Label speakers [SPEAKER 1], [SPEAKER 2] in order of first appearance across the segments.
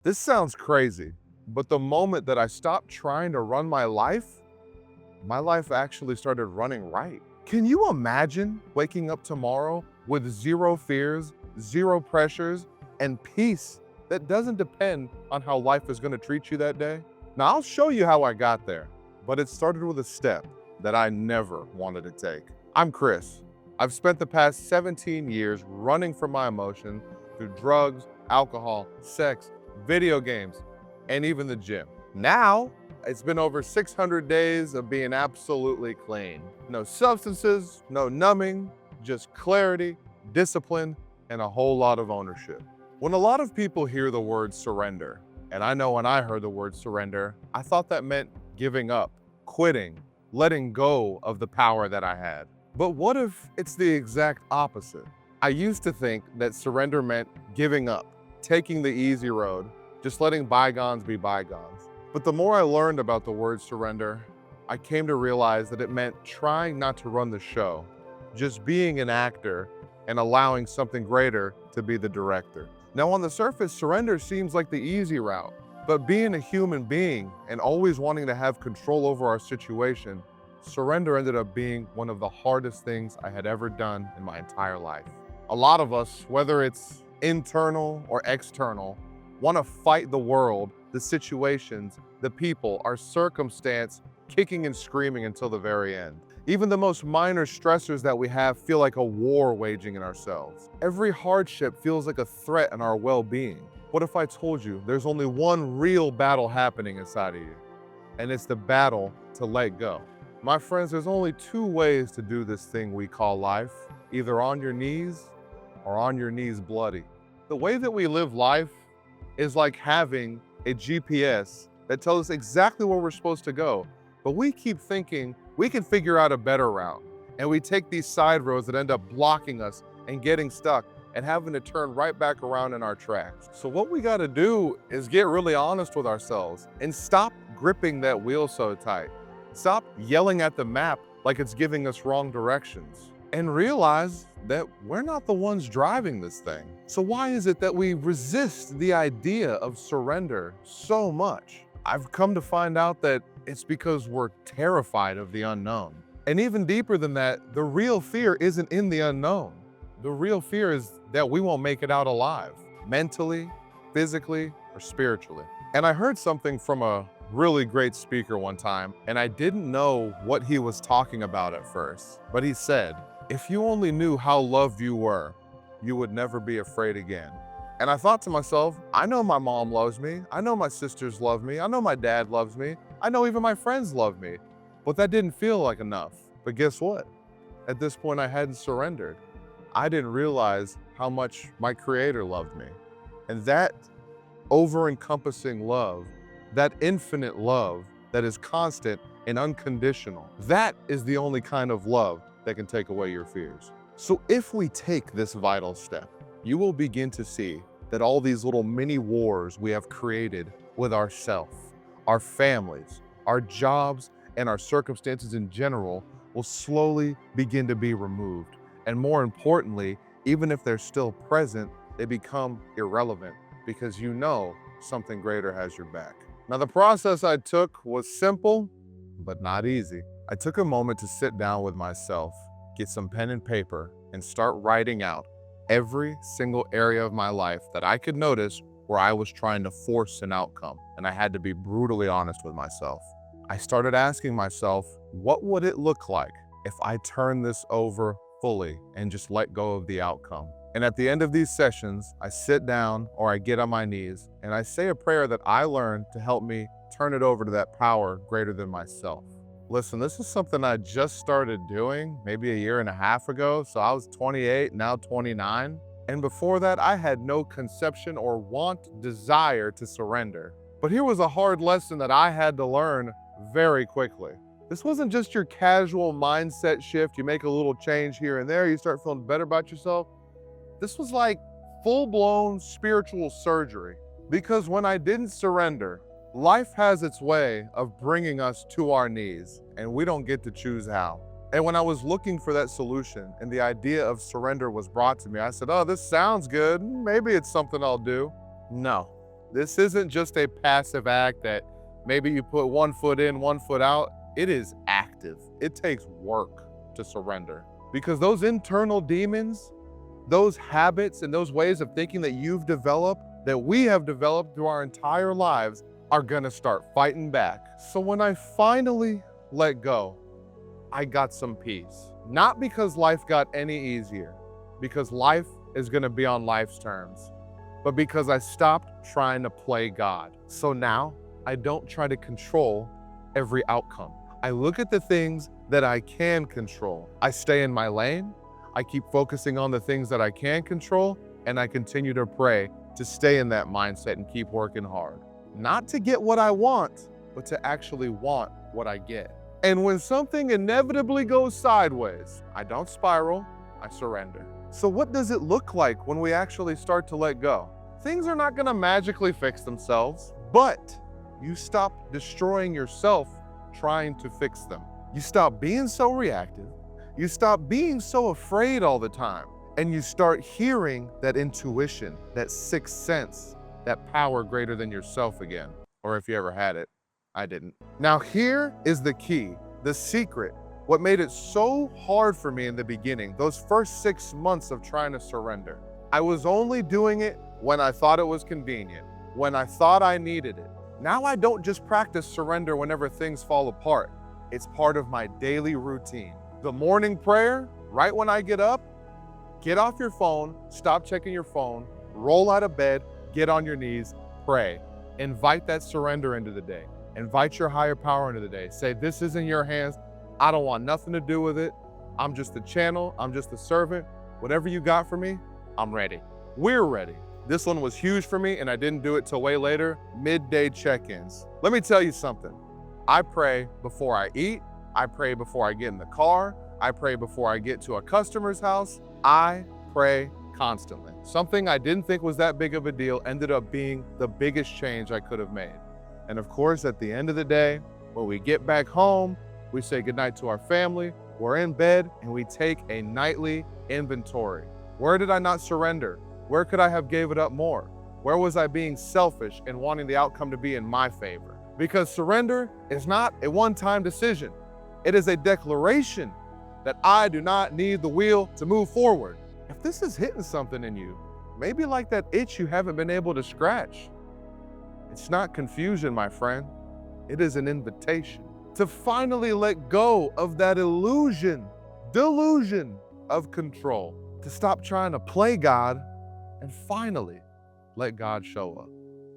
[SPEAKER 1] This sounds crazy, but the moment that I stopped trying to run my life actually started running right. Can you imagine waking up tomorrow with zero fears, zero pressures, and peace that doesn't depend on how life is going to treat you that day? Now, I'll show you how I got there, but it started with a step that I never wanted to take. I'm Chris. I've spent the past 17 years running from my emotions through drugs, alcohol, sex, video games, and even the gym. Now, it's been over 600 days of being absolutely clean. No substances, no numbing, just clarity, discipline, and a whole lot of ownership. When a lot of people hear the word surrender, and I know when I heard the word surrender, I thought that meant giving up, quitting, letting go of the power that I had. But what if it's the exact opposite? I used to think that surrender meant giving up, taking the easy road, just letting bygones be bygones. But the more I learned about the word surrender, I came to realize that it meant trying not to run the show, just being an actor and allowing something greater to be the director. Now, on the surface, surrender seems like the easy route, but being a human being and always wanting to have control over our situation, surrender ended up being one of the hardest things I had ever done in my entire life. A lot of us, whether it's internal or external, want to fight the world, the situations, the people, our circumstance, kicking and screaming until the very end. Even the most minor stressors that we have feel like a war waging in ourselves. Every hardship feels like a threat in our well-being. What if I told you there's only one real battle happening inside of you? And it's the battle to let go. My friends, there's only two ways to do this thing we call life, either on your knees or on your knees bloody. The way that we live life is like having a GPS that tells us exactly where we're supposed to go, but we keep thinking we can figure out a better route, and we take these side roads that end up blocking us and getting stuck and having to turn right back around in our tracks. So what we gotta do is get really honest with ourselves and stop gripping that wheel so tight. Stop yelling at the map like it's giving us wrong directions, and realize that we're not the ones driving this thing. So why is it that we resist the idea of surrender so much? I've come to find out that it's because we're terrified of the unknown. And even deeper than that, the real fear isn't in the unknown. The real fear is that we won't make it out alive, mentally, physically, or spiritually. And I heard something from a really great speaker one time, and I didn't know what he was talking about at first, but he said, "If you only knew how loved you were, you would never be afraid again." And I thought to myself, I know my mom loves me. I know my sisters love me. I know my dad loves me. I know even my friends love me. But that didn't feel like enough. But guess what? At this point, I hadn't surrendered. I didn't realize how much my Creator loved me. And that over-encompassing love, that infinite love that is constant and unconditional, that is the only kind of love that can take away your fears. So if we take this vital step, you will begin to see that all these little mini wars we have created with ourselves, our families, our jobs, and our circumstances in general will slowly begin to be removed. And more importantly, even if they're still present, they become irrelevant because you know something greater has your back. Now, the process I took was simple, but not easy. I took a moment to sit down with myself, get some pen and paper, and start writing out every single area of my life that I could notice where I was trying to force an outcome. And I had to be brutally honest with myself. I started asking myself, what would it look like if I turned this over fully and just let go of the outcome? And at the end of these sessions, I sit down or I get on my knees and I say a prayer that I learned to help me turn it over to that power greater than myself. Listen, this is something I just started doing maybe a year and a half ago. So I was 28, now 29. And before that, I had no conception or want, desire to surrender. But here was a hard lesson that I had to learn very quickly. This wasn't just your casual mindset shift. You make a little change here and there, you start feeling better about yourself. This was like full-blown spiritual surgery. Because when I didn't surrender, life has its way of bringing us to our knees, and we don't get to choose how. And when I was looking for that solution and the idea of surrender was brought to me, I said, oh, this sounds good. Maybe it's something I'll do. No, This isn't just a passive act that maybe you put one foot in, one foot out. It is active. It takes work to surrender because those internal demons, those habits and those ways of thinking that you've developed, that we have developed through our entire lives, are gonna start fighting back. So when I finally let go, I got some peace. Not because life got any easier, because life is gonna be on life's terms, but because I stopped trying to play God. So now I don't try to control every outcome. I look at the things that I can control. I stay in my lane. I keep focusing on the things that I can control, and I continue to pray to stay in that mindset and keep working hard. Not to get what I want, but to actually want what I get. And when something inevitably goes sideways, I don't spiral, I surrender. So what does it look like when we actually start to let go? Things are not gonna magically fix themselves, but you stop destroying yourself trying to fix them. You stop being so reactive. You stop being so afraid all the time. And you start hearing that intuition, that sixth sense, that power greater than yourself again. Or if you ever had it, I didn't. Now here is the key, the secret. What made it so hard for me in the beginning, those first 6 months of trying to surrender. I was only doing it when I thought it was convenient, when I thought I needed it. Now I don't just practice surrender whenever things fall apart. It's part of my daily routine. The morning prayer, right when I get up, get off your phone, stop checking your phone, roll out of bed, get on your knees, pray. Invite that surrender into the day. Invite your higher power into the day. Say, this is in your hands. I don't want nothing to do with it. I'm just the channel. I'm just the servant. Whatever you got for me, I'm ready. We're ready. This one was huge for me, and I didn't do it till way later. Midday check-ins. Let me tell you something. I pray before I eat. I pray before I get in the car. I pray before I get to a customer's house. I pray constantly. Something I didn't think was that big of a deal ended up being the biggest change I could have made. And of course, at the end of the day, when we get back home, we say goodnight to our family, we're in bed, and we take a nightly inventory. Where did I not surrender? Where could I have gave it up more? Where was I being selfish and wanting the outcome to be in my favor? Because surrender is not a one-time decision. It is a declaration that I do not need the wheel to move forward. If this is hitting something in you, maybe like that itch you haven't been able to scratch. It's not confusion, my friend. It is an invitation to finally let go of that delusion of control, to stop trying to play God and finally let God show up.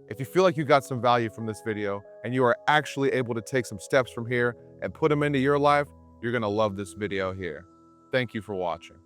[SPEAKER 1] If you feel like you got some value from this video and you are actually able to take some steps from here and put them into your life, you're gonna love this video here. Thank you for watching.